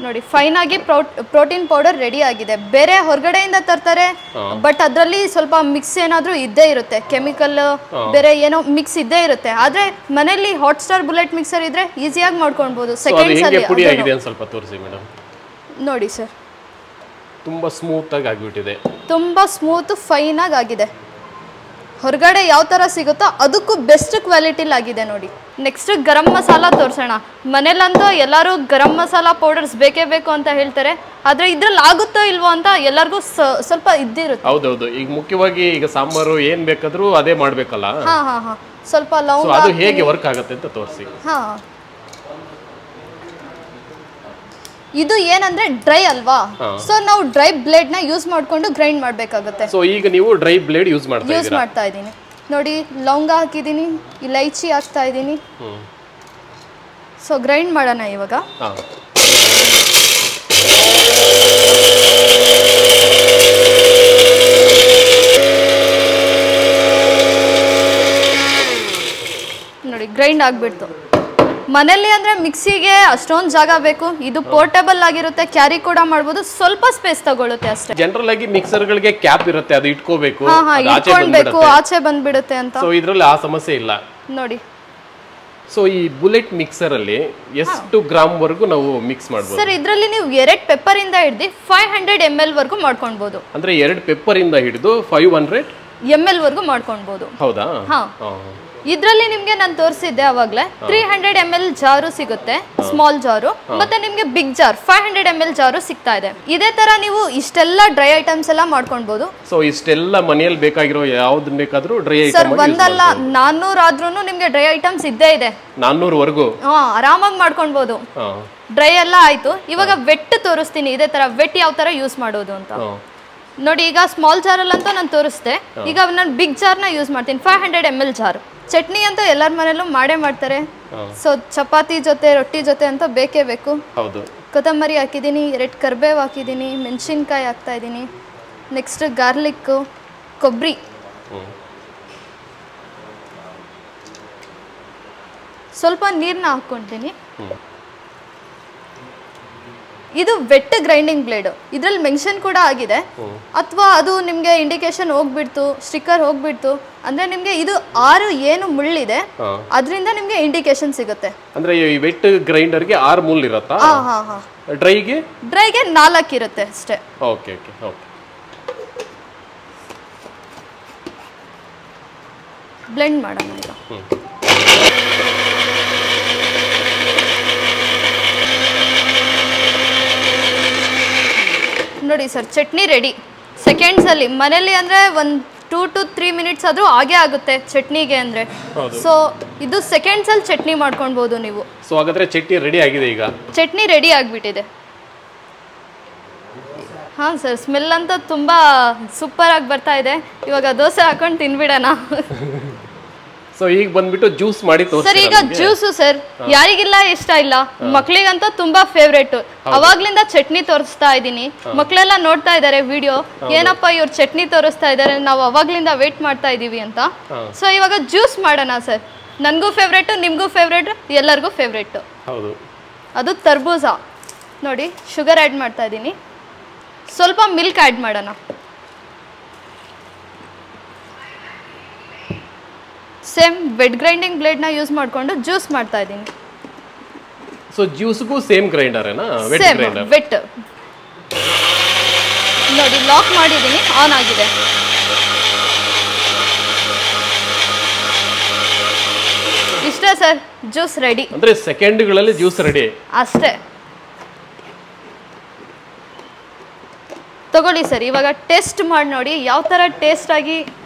ನೋಡಿ ಫೈನ್ ಆಗಿ ಪ್ರೋಟೀನ್ ಪೌಡರ್ ರೆಡಿ ಆಗಿದೆ. ಬೇರೆ ಹೊರಗಡೆಯಿಂದ ತರ್ತಾರೆ, ಬಟ್ ಅದರಲ್ಲಿ ಸ್ವಲ್ಪ ಮಿಕ್ಸ್ ಏನಾದ್ರೂ ಇದ್ದೇ ಇರುತ್ತೆ, ಕೆಮಿಕಲ್ ಬೇರೆ ಏನೋ ಮಿಕ್ಸ್ ಇದ್ದೇ ಇರುತ್ತೆ. ಆದ್ರೆ ಮನೆಯಲ್ಲಿ ಹಾಟ್ ಸ್ಟಾರ್ ಬುಲೆಟ್ ಮಿಕ್ಸರ್ ಇದ್ರೆ ಈಸಿಯಾಗಿ ಮಾಡ್ಕೊಳ್ಬಹುದು. ಸೆಕೆಂಡ್ಸ್ ಅಲ್ಲಿ ಸ್ವಲ್ಪ ತೋರಿಸಿ ಮೇಡಮ್. ನೋಡಿ ಸರ್, ತುಂಬಾ ಸ್ಮೂತ್ ಆಗಿ ಆಗಿಬಿಟ್ಟಿದೆ. ತುಂಬಾ ಸ್ಮೂತ್ ಫೈನ್ ಆಗಿದೆ. ಹೊರಗಡೆ ಯಾವ ಥರ ಸಿಗುತ್ತೋ ಅದಕ್ಕೂ ಬೆಸ್ಟ್ ಕ್ವಾಲಿಟಿಲಿ ಆಗಿದೆ ನೋಡಿ. ನೆಕ್ಸ್ಟ್ ಗರಂ ಮಸಾಲ ತೋರಿಸೋಣ. ಮನೇಲಂತೂ ಎಲ್ಲರೂ ಗರಂ ಮಸಾಲ ಪೌಡರ್ಸ್ ಬೇಕೇ ಬೇಕು ಅಂತ ಹೇಳ್ತಾರೆ, ಆದರೆ ಇದ್ರಲ್ಲಿ ಆಗುತ್ತೋ ಇಲ್ವೋ ಅಂತ ಎಲ್ಲರಿಗೂ ಸ್ವಲ್ಪ ಇದ್ದಿರುತ್ತೆ. ಹೌದೌದು. ಈಗ ಮುಖ್ಯವಾಗಿ ಈಗ ಸಾಂಬಾರು ಏನ್ ಬೇಕಾದ್ರೂ ಅದೇ ಮಾಡ್ಬೇಕಲ್ಲ. ಹಾ ಸ್ವಲ್ಪ ಲವಂಗ ಅದು ಹೇಗೆ ವರ್ಕ್ ಆಗುತ್ತೆ ಅಂತ ತೋರಿಸಿ. ಇದು ಏನಂದ್ರೆ ಡ್ರೈ ಅಲ್ವಾ, ಸೊ ನಾವು ಡ್ರೈ ಬ್ಲೇಡ್ ನ ಯೂಸ್ ಮಾಡ್ಕೊಂಡು ಗ್ರೈಂಡ್ ಮಾಡ್ಬೇಕಾಗುತ್ತೆ. ಸೊ ಈಗ ನೀವು ಡ್ರೈ ಬ್ಲೇಡ್ ಯೂಸ್ ಮಾಡ್ತಾ ಇದ್ದೀನಿ. ನೋಡಿ ಲವಂಗ ಹಾಕಿದ್ದೀನಿ, ಇಲೈಚಿ ಹಾಕ್ತಾ ಇದ್ದೀನಿ. ಸೊ ಗ್ರೈಂಡ್ ಮಾಡೋಣ ಇವಾಗ. ನೋಡಿ ಗ್ರೈಂಡ್ ಆಗ್ಬಿಡ್ತು. ಮನೆಯಲ್ಲಿ ಅಂದ್ರೆ ಮಿಕ್ಸಿಗೆ ಅಷ್ಟೊಂದು ಜಾಗ ಬೇಕು, ಇದು ಪೋರ್ಟೇಬಲ್ ಆಗಿರುತ್ತೆ, ಕ್ಯಾರಿ ಕೂಡ ಮಾಡಬಹುದು, ಸ್ವಲ್ಪ ಸ್ಪೇಸ್ ತಗೊಳುತ್ತೆ ಅಷ್ಟೇ. ಜನರಲ್ ಆಗಿ ಮಿಕ್ಸರ್ ಗಳಿಗೆ ಕ್ಯಾಪ್ ಇರುತ್ತೆ, ಅದು ಇಟ್ಕೋಬೇಕು, ಇಟ್ಕೊಳ್ಬೇಕು, ಆಚೆ ಬಂದ್ಬಿಡುತ್ತೆ ಅಂತ. ಸೊ ಇದ್ರಲ್ಲಿ ಆ ಸಮಸ್ಯೆ ಇಲ್ಲ ನೋಡಿ. ಸೊ ಈ ಬುಲೆಟ್ ಮಿಕ್ಸರ್ ಅಲ್ಲಿ ಎಷ್ಟು ಗ್ರಾಮ್ ವರೆಗೂ ನಾವು ಮಿಕ್ಸ್ ಮಾಡಬಹುದು ಸರ್? ಇದರಲ್ಲಿ ನೀವು 2 ಪೆಪ್ಪರ್ ಇಂದ ಹಿಡಿದು 500 ml ವರೆಗೂ ಮಾಡ್ಕೊಳ್ಬಹುದು. ಅಂದ್ರೆ 2 ಪೆಪ್ಪರ್ ಇಂದ ಹಿಡಿದು 500 ml ವರೆಗೂ ಮಾಡ್ಕೊಳ್ಬಹುದು. ಹೌದಾ? ಇದ್ರಲ್ಲಿ ನಿಮ್ಗೆ ನಾನು ತೋರಿಸಿದ್ದೆ ಅವಾಗ್ಲೇ 300 ml ಜಾರು ಸಿಗುತ್ತೆ, ಸ್ಮಾಲ್ ಜಾರು, ಮತ್ತೆ ನಿಮ್ಗೆ ಬಿಗ್ ಜಾರ್ 500 ml ಜಾರು ಸಿಗ್ತಾ ಇದೆ. ಇದೇ ತರ ನೀವು ಇಷ್ಟೆಲ್ಲ ಡ್ರೈ ಐಟಮ್ಸ್ ಎಲ್ಲ ಮಾಡ್ಕೊಳ್ಬಹುದು. ಸೊ ಇಷ್ಟೆಲ್ಲ ಮನೆಯಲ್ಲಿ ಬೇಕಾಗಿರೋ ಯಾವ್ದು ಬೇಕಾದ್ರೂ ಡ್ರೈ ಐಟಮ್ ಸರ್ ಒಂದಲ್ಲ 400 ಆದ್ರೂ ನಿಮ್ಗೆ ಡ್ರೈ ಐಟಮ್ಸ್ ಇದ್ದೇ ಇದೆ. 400 ವರೆಗೂ ಆರಾಮಾಗಿ ಮಾಡ್ಕೊಳ್ಬಹುದು. ಡ್ರೈ ಎಲ್ಲ ಆಯ್ತು, ಇವಾಗ ವೆಟ್ ತೋರಿಸ್ತೀನಿ. ಇದೇ ತರ ವೆಟ್ ಯಾವ ತರ ಯೂಸ್ ಮಾಡೋದು ಅಂತ ನೋಡಿ. ಈಗ ಸ್ಮಾಲ್ ಜಾರಲ್ಲಿ ಅಂತೂ ನಾನು ತೋರಿಸ್ದೆ, ಈಗ ನಾನು ಬಿಗ್ ಜಾರ್ನ ಯೂಸ್ ಮಾಡ್ತೀನಿ. 500 ml ಜಾರ್. ಚಟ್ನಿ ಅಂತೂ ಎಲ್ಲರ ಮನೆಯಲ್ಲೂ ಮಾಡೇ ಮಾಡ್ತಾರೆ. ಸೊ ಚಪಾತಿ ಜೊತೆ ರೊಟ್ಟಿ ಜೊತೆ ಅಂತ ಬೇಕೇ ಬೇಕು. ಕೊತ್ತಂಬರಿ ಹಾಕಿದ್ದೀನಿ, 2 ಕರಿಬೇವು ಹಾಕಿದ್ದೀನಿ, ಮೆಣಸಿನ್ಕಾಯಿ ಹಾಕ್ತಾ ಇದ್ದೀನಿ, ನೆಕ್ಸ್ಟ್ ಗಾರ್ಲಿಕ್, ಕೊಬ್ಬರಿ, ಸ್ವಲ್ಪ ನೀರನ್ನ ಹಾಕ್ಕೊಳ್ತೀನಿ. ಇದು ವೆಟ್ ಗ್ರೈಂಡಿಂಗ್ ಬ್ಲೇಡ್. ಇದ್ರಲ್ಲಿ ಮೆನ್ಷನ್ ಕೂಡ ಆಗಿದೆ, ಅಥವಾ ಅದು ನಿಮ್ಗೆ ಇಂಡಿಕೇಶನ್ ಹೋಗ್ಬಿಡ್ತು, ಸ್ಟಿಕ್ಕರ್ ಹೋಗ್ಬಿಡ್ತು ಅಂದ್ರೆ ನಿಮ್ಗೆ ಇದು 6 ಏನು ಮುಳ್ಳಿದೆ ಅದರಿಂದ ನಿಮ್ಗೆ ಇಂಡಿಕೇಶನ್ ಸಿಗುತ್ತೆ. ಅಂದ್ರೆ ಈ ವೆಟ್ ಗ್ರೈಂಡರ್ ಗೆ 6 ಮುಳ್ಳು ಇರುತ್ತಾ? ಡ್ರೈಗೆ 4 ಇರುತ್ತೆ ಅಷ್ಟೇ. Okay okay okay. ಬ್ಲೆಂಡ್ ಮಾಡೋಣ ಈಗ. ನೋಡಿ ಸರ್, ಚಟ್ನಿ ರೆಡಿ ಸೆಕೆಂಡ್ಸ್ ಅಲ್ಲಿ. ಮನೇಲಿ ಅಂದ್ರೆ ಒಂದು 2 to 3 minutes ಆದ್ರೂ ಹಾಗೆ ಆಗುತ್ತೆ ಚಟ್ನಿಗೆ ಅಂದ್ರೆ. ಸೊ ಇದು ಸೆಕೆಂಡ್ಸ್ ಅಲ್ಲಿ ಚಟ್ನಿ ಮಾಡ್ಕೊಳ್ಬಹುದು ನೀವು. ಸೊ ಹಾಗಾದ್ರೆ ಚಟ್ನಿ ರೆಡಿ ಆಗಿದೆ. ಈಗ ಚಟ್ನಿ ರೆಡಿ ಆಗ್ಬಿಟ್ಟಿದೆ. ಹಾ ಸರ್, ಸ್ಮೆಲ್ ಅಂತ ತುಂಬಾ ಸೂಪರ್ ಆಗಿ ಬರ್ತಾ ಇದೆ. ಇವಾಗ ದೋಸೆ ಹಾಕೊಂಡು ತಿನ್ಬಿಡೋಣ. ಸೊ ಈಗ ಬಂದ್ಬಿಟ್ಟು ಜ್ಯೂಸ್ ಮಾಡಿ ತೋರಿಸಿ ಸರ್. ಈಗ ಜ್ಯೂಸು ಸರ್ ಯಾರಿಗಿಲ್ಲ ಇಷ್ಟ ಇಲ್ಲ, ಮಕ್ಳಿಗಂತೂ ತುಂಬಾ ಫೇವ್ರೇಟ್. ಅವಾಗ್ಲಿಂದ ಚಟ್ನಿ ತೋರಿಸ್ತಾ ಇದ್ದೀನಿ, ಮಕ್ಳೆಲ್ಲ ನೋಡ್ತಾ ಇದಾರೆ ವಿಡಿಯೋ, ಏನಪ್ಪ ಇವ್ರು ಚಟ್ನಿ ತೋರಿಸ್ತಾ ಇದಾರೆ, ನಾವು ಅವಾಗ್ಲಿಂದ ವೇಟ್ ಮಾಡ್ತಾ ಇದೀವಿ ಅಂತ. ಸೊ ಇವಾಗ ಜ್ಯೂಸ್ ಮಾಡೋಣ ಸರ್. ನನ್ಗೂ ಫೇವ್ರೇಟ್, ನಿಮ್ಗೂ ಫೇವ್ರೇಟ್, ಎಲ್ಲರಿಗೂ ಫೇವ್ರೇಟ್. ಅದು ತರ್ಬೂಜ. ನೋಡಿ ಶುಗರ್ ಆ್ಯಡ್ ಮಾಡ್ತಾ ಇದ್ದೀನಿ, ಸ್ವಲ್ಪ ಮಿಲ್ಕ್ ಆ್ಯಡ್ ಮಾಡೋಣ. ಸೇಮ್ ವೆಟ್ ಗ್ರೈಂಡಿಂಗ್ ಬ್ಲೇಡ್ ನ ಯೂಸ್ ಮಾಡ್ಕೊಂಡು ಜ್ಯೂಸ್ ಮಾಡ್ತಾ ಇದ್ದೀನಿ. ಸೊ ಜ್ಯೂಸ್ಗೂ ಸೇಮ್ ಗ್ರೈಂಡರ್ ಏನಾ? Vet grinder. ವೆಟ್ ನೋಡಿ, ಲಾಕ್ ಮಾಡಿದ್ದೀನಿ, ಆನ್ ಆಗಿದೆ. ಇಷ್ಟೇ ಸರ್, ಜ್ಯೂಸ್ ರೆಡಿ. ಅಂದ್ರೆ ಸೆಕೆಂಡ್ಗಳಲ್ಲಿ ಜ್ಯೂಸ್ ರೆಡಿ ಅಷ್ಟೇ. ತಗೊಳ್ಳಿ ಸರ್, ಇವಾಗ ಟೇಸ್ಟ್ ಮಾಡಿ ನೋಡಿ ಯಾವ ತರ ಟೇಸ್ಟ್ ಆಗಿ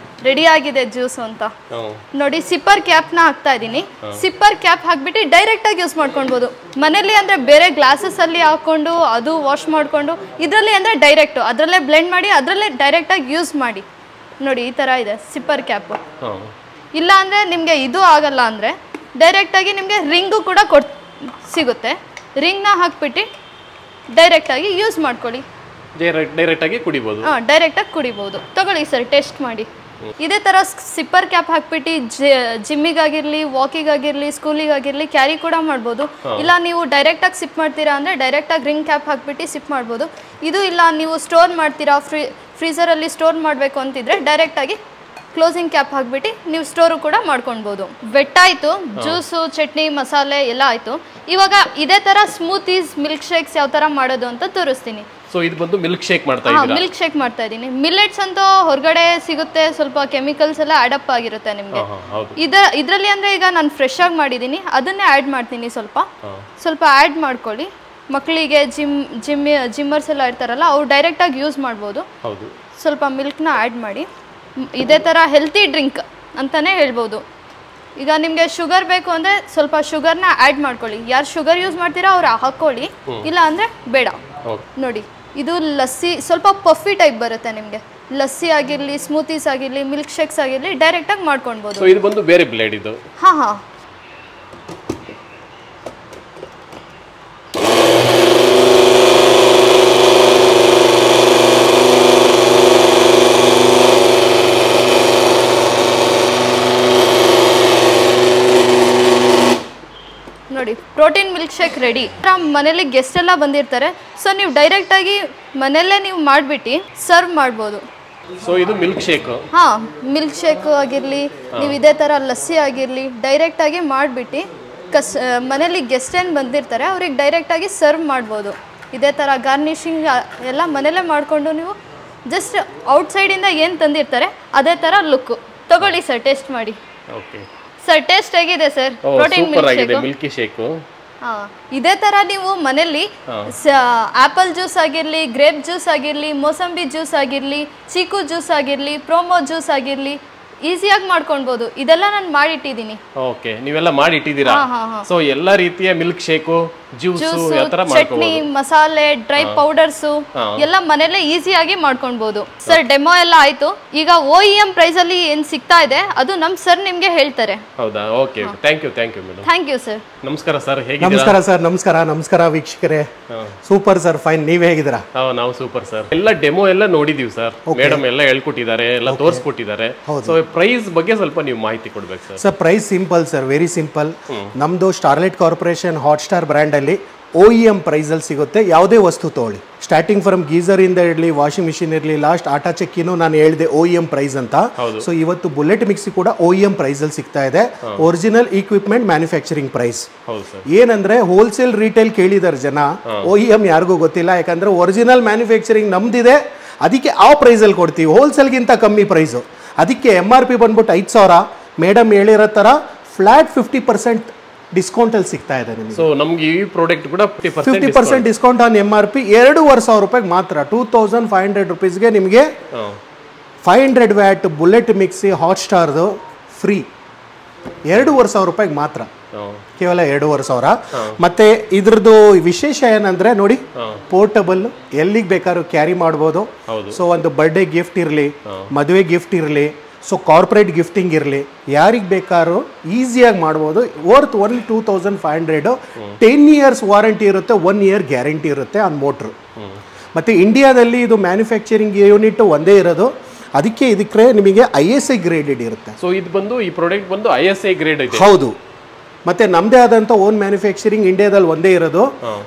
ರೆಡಿ ಆಗಿದೆ ಜ್ಯೂಸ್ ಅಂತ. ನೋಡಿ ಸಿಪ್ಪರ್ ಕ್ಯಾಪ್ ನ ಹಾಕ್ತಾ ಇದ್ದೀನಿ. ಸಿಪ್ಪರ್ ಕ್ಯಾಪ್ ಹಾಕ್ಬಿಟ್ಟು ಡೈರೆಕ್ಟ್ ಆಗಿ ಯೂಸ್ ಮಾಡ್ಕೊಳ್ಬಹುದು. ಮನೇಲಿ ಅಂದ್ರೆ ಬೇರೆ ಗ್ಲಾಸಸ್ ಅಲ್ಲಿ ಹಾಕೊಂಡು ಅದು ವಾಶ್ ಮಾಡ್ಕೊಂಡು, ಇದರಲ್ಲಿ ಅಂದ್ರೆ ಡೈರೆಕ್ಟ್ ಅದರಲ್ಲೇ ಬ್ಲೆಂಡ್ ಮಾಡಿ ಅದರಲ್ಲೇ ಡೈರೆಕ್ಟ್ ಆಗಿ ಯೂಸ್ ಮಾಡಿ. ನೋಡಿ ಈ ತರ ಇದೆ ಸಿಪ್ಪರ್ ಕ್ಯಾಪ್. ಇಲ್ಲ ಅಂದ್ರೆ ನಿಮ್ಗೆ ಇದು ಆಗಲ್ಲ ಅಂದ್ರೆ ಡೈರೆಕ್ಟ್ ಆಗಿ ನಿಮ್ಗೆ ರಿಂಗು ಕೂಡ ಸಿಗುತ್ತೆ. ರಿಂಗ್ ನ ಹಾಕ್ಬಿಟ್ಟು ಡೈರೆಕ್ಟ್ ಆಗಿ ಯೂಸ್ ಮಾಡ್ಕೊಳ್ಳಿ. ಡೈರೆಕ್ಟ್ ಆಗಿ ಕುಡಿಬಹುದು. ಡೈರೆಕ್ಟ್ ಆಗಿ ಕುಡಿಬಹುದು. ತಗೊಳ್ಳಿ ಸರ್, ಟೆಸ್ಟ್ ಮಾಡಿ. ಇದೇ ತರ ಸಿಪ್ಪರ್ ಕ್ಯಾಪ್ ಹಾಕ್ಬಿಟ್ಟು ಜಿಮ್ಮಿಗಾಗಿರ್ಲಿ, ವಾಕಿಗಾಗಿರ್ಲಿ, ಸ್ಕೂಲಿಗಾಗಿರ್ಲಿ ಕ್ಯಾರಿ ಕೂಡ ಮಾಡ್ಬೋದು. ಇಲ್ಲ ನೀವು ಡೈರೆಕ್ಟ್ ಆಗಿ ಸಿಪ್ ಮಾಡ್ತೀರಾ ಅಂದ್ರೆ ಡೈರೆಕ್ಟ್ ಆಗಿ ರಿಂಗ್ ಕ್ಯಾಪ್ ಹಾಕ್ಬಿಟ್ಟು ಸಿಪ್ ಮಾಡ್ಬೋದು. ಇದು ಇಲ್ಲ ನೀವು ಸ್ಟೋರ್ ಮಾಡ್ತೀರಾ, ಫ್ರೀಸರ್ ಅಲ್ಲಿ ಸ್ಟೋರ್ ಮಾಡಬೇಕು ಅಂತಿದ್ರೆ ಡೈರೆಕ್ಟ್ ಆಗಿ ಕ್ಲೋಸಿಂಗ್ ಕ್ಯಾಪ್ ಹಾಕ್ಬಿಟ್ಟು ನೀವು ಸ್ಟೋರು ಕೂಡ ಮಾಡ್ಕೊಳ್ಬೋದು. ವೆಟ್ ಆಯ್ತು, ಜ್ಯೂಸು, ಚಟ್ನಿ, ಮಸಾಲೆ ಎಲ್ಲ ಆಯ್ತು. ಇವಾಗ ಇದೇ ತರ ಸ್ಮೂತೀಸ್, ಮಿಲ್ಕ್ ಶೇಕ್ಸ್ ಯಾವ ತರ ಮಾಡೋದು ಅಂತ ತೋರಿಸ್ತೀನಿ. ಸೊ ಇದು ಬಂದು ಮಿಲ್ಕ್ ಶೇಕ್ ಮಾಡ್ತಾ ಇದ್ದೀರಾ? ಮಿಲ್ಕ್ ಶೇಕ್ ಮಾಡ್ತಾ ಇದ್ದೀನಿ. ಮಿಲ್ಲೆಟ್ಸ್ ಅಂತೂ ಹೊರಗಡೆ ಸಿಗುತ್ತೆ, ಸ್ವಲ್ಪ ಕೆಮಿಕಲ್ಸ್ ಎಲ್ಲ ಅಡಪ್ ಆಗಿರುತ್ತೆ ನಿಮಗೆ. ಇದರಲ್ಲಿ ಅಂದ್ರೆ ಈಗ ನಾನು ಫ್ರೆಶ್ ಆಗಿ ಮಾಡಿದ್ದೀನಿ, ಅದನ್ನೇ ಆ್ಯಡ್ ಮಾಡ್ತೀನಿ. ಸ್ವಲ್ಪ ಆ್ಯಡ್ ಮಾಡ್ಕೊಳ್ಳಿ. ಮಕ್ಕಳಿಗೆ ಜಿಮ್ಮರ್ಸ್ ಎಲ್ಲ ಇರ್ತಾರಲ್ಲ, ಅವ್ರು ಡೈರೆಕ್ಟಾಗಿ ಯೂಸ್ ಮಾಡ್ಬೋದು. ಸ್ವಲ್ಪ ಮಿಲ್ಕ್ನ ಆ್ಯಡ್ ಮಾಡಿ. ಇದೇ ಥರ ಹೆಲ್ತಿ ಡ್ರಿಂಕ್ ಅಂತಲೇ ಹೇಳ್ಬೋದು. ಈಗ ನಿಮಗೆ ಶುಗರ್ ಬೇಕು ಅಂದರೆ ಸ್ವಲ್ಪ ಶುಗರ್ನ ಆ್ಯಡ್ ಮಾಡ್ಕೊಳ್ಳಿ. ಯಾರು ಶುಗರ್ ಯೂಸ್ ಮಾಡ್ತೀರಾ ಅವ್ರು ಹಾಕ್ಕೊಳ್ಳಿ, ಇಲ್ಲ ಅಂದರೆ ಬೇಡ. ನೋಡಿ ಇದು ಲಸ್ಸಿ, ಸ್ವಲ್ಪ ಪಫಿ ಟೈಪ್ ಬರುತ್ತೆ ನಿಮಗೆ. ಲಸ್ಸಿ ಆಗಿರಲಿ, ಸ್ಮೂತೀಸ್ ಆಗಿರಲಿ, ಮಿಲ್ಕ್ ಶೇಕ್ಸ್ ಆಗಿರಲಿ ಡೈರೆಕ್ಟಾಗಿ ಮಾಡ್ಕೊಳ್ಬೋದು. ಇದು ಬಂದು ಬೇರೆ ಬ್ಲೇಡ್ ಇದು. ಹಾಂ. ನೋಡಿ ಪ್ರೋಟೀನ್ ಮಿಲ್ಕ್ ಶೇಕ್ ರೆಡಿ. ಮನೇಲಿ ಗೆಸ್ಟ್ ಎಲ್ಲ ಬಂದಿರ್ತಾರೆ, ಸೊ ನೀವು ಡೈರೆಕ್ಟ್ ಆಗಿ ಮನೆಯಲ್ಲೇ ನೀವು ಮಾಡಿಬಿಟ್ಟು ಸರ್ವ್ ಮಾಡ್ಬೋದು. ಸೊ ಇದು ಮಿಲ್ಕ್ ಶೇಕ್. ಮಿಲ್ಕ್ ಶೇಕ್ ಆಗಿರಲಿ, ನೀವು ಇದೇ ಥರ ಲಸ್ಸಿ ಆಗಿರಲಿ ಡೈರೆಕ್ಟ್ ಆಗಿ ಮಾಡಿಬಿಟ್ಟು ಮನೇಲಿ ಗೆಸ್ಟ್ ಏನು ಬಂದಿರ್ತಾರೆ ಅವ್ರಿಗೆ ಡೈರೆಕ್ಟ್ ಆಗಿ ಸರ್ವ್ ಮಾಡ್ಬೋದು. ಇದೇ ಥರ ಗಾರ್ನಿಷಿಂಗ್ ಎಲ್ಲ ಮನೇಲೇ ಮಾಡಿಕೊಂಡು ನೀವು ಜಸ್ಟ್ ಔಟ್ಸೈಡಿಂದ ಏನು ತಂದಿರ್ತಾರೆ ಅದೇ ಥರ ಲುಕ್ಕು. ತಗೊಳ್ಳಿ ಸರ್, ಟೇಸ್ಟ್ ಮಾಡಿ. ಸರ್ ಟೇಸ್ಟ್ ಹೇಗಿದೆ ಸರ್? Protein milk shake. ಇದೇ ತರ ನೀವು ಮನೆಯಲ್ಲಿ ಆಪಲ್ ಜ್ಯೂಸ್ ಆಗಿರ್ಲಿ, ಗ್ರೇಪ್ ಜ್ಯೂಸ್ ಆಗಿರ್ಲಿ, ಮೋಸಂಬಿ ಜ್ಯೂಸ್ ಆಗಿರ್ಲಿ, ಚೀಕು ಜ್ಯೂಸ್ ಆಗಿರ್ಲಿ, ಪ್ರೋಮೋ ಜ್ಯೂಸ್ ಆಗಿರ್ಲಿ ಈಸಿಯಾಗಿ ಮಾಡ್ಕೊಳ್ಬಹುದು. ಇದೆಲ್ಲ ನಾನು ಮಾಡಿಟ್ಟಿದ್ದೀನಿ. ಓಕೆ, ನೀವೆಲ್ಲ ಮಾಡಿ ಇಟ್ಟಿದ್ದೀರಾ? ಸೊ ಎಲ್ಲ ರೀತಿಯ ಮಿಲ್ಕ್ ಶೇಕು, ಜ್ಯೂಸ್, ಚಟ್ನಿ, ಮಸಾಲೆ, ಡ್ರೈ ಪೌಡರ್ಸ್ ಎಲ್ಲ ಮನೆಯಲ್ಲೇ ಈಸಿಯಾಗಿ ಮಾಡ್ಕೊಳ್ಬಹುದು. ಸರ್ ಡೆಮೋ ಎಲ್ಲ ಆಯ್ತು. ಈಗ OEM ಪ್ರೈಸ್ ಅಲ್ಲಿ ಏನ್ ಸಿಗ್ತಾ ಇದೆ ಅದು ನಮ್ ಸರ್ ನಿಮ್ಗೆ ಹೇಳ್ತಾರೆ. ಹೌದಾ? Okay, thank you madam. Thank you sir. ನಮಸ್ಕಾರ ಸರ್, ಹೇಗಿದ್ದೀರಾ? ನಮಸ್ಕಾರ ಸರ್. ನಮಸ್ಕಾರ ವೀಕ್ಷಕರೇ. Super sir, fine. ನೀವ್ ಹೇಗಿದ್ದೀರಾ? ನಾವು ಸೂಪರ್ ಸರ್. ಎಲ್ಲ ಡೆಮೋ ಎಲ್ಲ ನೋಡಿದೀವಿ ಸರ್. ಮೇಡಮ್ ಎಲ್ಲ ಹೇಳ್ಕೊಟ್ಟಿದ್ದಾರೆ, ಎಲ್ಲ ತೋರಿಸ್ಕೊಟ್ಟಿದ್ದಾರೆ. ಸೊ ಪ್ರೈಸ್ ಬಗ್ಗೆ ಸ್ವಲ್ಪ ನೀವು ಮಾಹಿತಿ ಕೊಡ್ಬೇಕು sir. Sir price simple sir, very simple. ನಮ್ದು ಸ್ಟಾರ್ಲೈಟ್ ಕಾರ್ಪೊರೇಷನ್ ಹಾಟ್ಸ್ಟಾರ್ ಬ್ರ್ಯಾಂಡ್ ಅಲ್ಲಿ OEM ಪ್ರೈಸ್ ಅಲ್ಲಿ ಸಿಗುತ್ತೆ. ಯಾವುದೇ ವಸ್ತು ತಗೊಳ್ಳಿ, ಸ್ಟಾರ್ಟಿಂಗ್ ಫ್ರಮ್ ಗೀಸರ್ ಇಂದ ಇರಲಿ, ವಾಷಿಂಗ್ ಮಿಷಿನ್ ಇರಲಿ, ಲಾಸ್ಟ್ ಆಟಾ ಚಕ್ಕಿನೂ ನಾನು ಹೇಳಿದೆ OEM ಪ್ರೈಸ್ ಅಂತ. ಸೊ ಇವತ್ತು ಬುಲೆಟ್ ಮಿಕ್ಸಿ ಕೂಡ OEM ಪ್ರೈಸ್ ಅಲ್ಲಿ ಸಿಗ್ತಾ ಇದೆ. Original equipment manufacturing price. ಏನಂದ್ರೆ ಹೋಲ್ಸೇಲ್ ರಿಟೇಲ್ ಕೇಳಿದಾರೆ ಜನ, OEM ಯಾರಿಗೂ ಗೊತ್ತಿಲ್ಲ. ಯಾಕಂದ್ರೆ ಒರಿಜಿನಲ್ ಮ್ಯಾನುಫ್ಯಾಕ್ಚರಿಂಗ್ ನಮ್ದಿದೆ, ಅದಕ್ಕೆ ಆ ಪ್ರೈಸ್ ಅಲ್ಲಿ ಕೊಡ್ತೀವಿ. ಹೋಲ್ಸೇಲ್ಗಿಂತ ಕಮ್ಮಿ ಪ್ರೈಸು. ಅದಕ್ಕೆ MRP ಬಂದ್ಬಿಟ್ಟು 5,000. ಮೇಡಮ್ ಹೇಳಿರೋ ತರ ಫ್ಲಾಟ್ 50% ಡಿಸ್ಕೌಂಟ್ ಅಲ್ಲಿ ಸಿಗ್ತಾ ಇದೆ ನಿಮಗೆ. ಸೊ ನಮಗೆ ಈ ಪ್ರಾಡಕ್ಟ್ ಕೂಡ 50% ಡಿಸ್ಕೌಂಟ್ ಆನ್ MRP. 2,500 ರೂಪಾಯಿಗೆ ಮಾತ್ರ, 2,500 ರುಪೀಸ್ಗೆ ನಿಮಗೆ 500 ವ್ಯಾಟ್ ಬುಲೆಟ್ ಮಿಕ್ಸಿ ಹಾಟ್ಸ್ಟಾರ್ದು ಫ್ರೀ. 2,500 ರೂಪಾಯಿಗೆ ಮಾತ್ರ, ಕೇವಲ 2,500. ಮತ್ತೆ ಇದ್ರದ್ದು ವಿಶೇಷ ಏನಂದ್ರೆ ನೋಡಿ, ಪೋರ್ಟಬಲ್, ಎಲ್ಲಿಗೆ ಬೇಕಾದ್ರೂ ಕ್ಯಾರಿ ಮಾಡ್ಬೋದು. ಸೊ ಒಂದು ಬರ್ಡೇ ಗಿಫ್ಟ್ ಇರಲಿ, ಮದುವೆ ಗಿಫ್ಟ್ ಇರಲಿ, ಸೊ ಕಾರ್ಪೊರೇಟ್ ಗಿಫ್ಟಿಂಗ್ ಇರಲಿ, ಯಾರಿಗೆ ಬೇಕಾದ್ರೂ ಈಸಿಯಾಗಿ ಮಾಡ್ಬೋದು. Worth only 2,500. 10 years ವಾರಂಟಿ ಇರುತ್ತೆ, 1 year ಗ್ಯಾರಂಟಿ ಇರುತ್ತೆ ಆನ್ ಮೋಟ್ರು. ಮತ್ತು ಇಂಡಿಯಾದಲ್ಲಿ ಇದು ಮ್ಯಾನುಫ್ಯಾಕ್ಚರಿಂಗ್ ಯೂನಿಟ್ ಒಂದೇ ಇರೋದು, ಅದಕ್ಕೆ ಇದಕ್ಕೆ ನಿಮಗೆ ISI ಗ್ರೇಡೆಡ್ ಇರುತ್ತೆ. ಸೊ ಇದು ಬಂದು ಈ ಪ್ರಾಡಕ್ಟ್ ಬಂದು ISI ಗ್ರೇಡ್ ಇದೆ. ಹೌದು. ಮತ್ತೆ ನಮ್ಮದೇ ಆದಂಥ ಓನ್ ಮ್ಯಾನುಫ್ಯಾಕ್ಚರಿಂಗ್ ಇಂಡಿಯಾದಲ್ಲಿ ಒಂದೇ ಇರೋದು.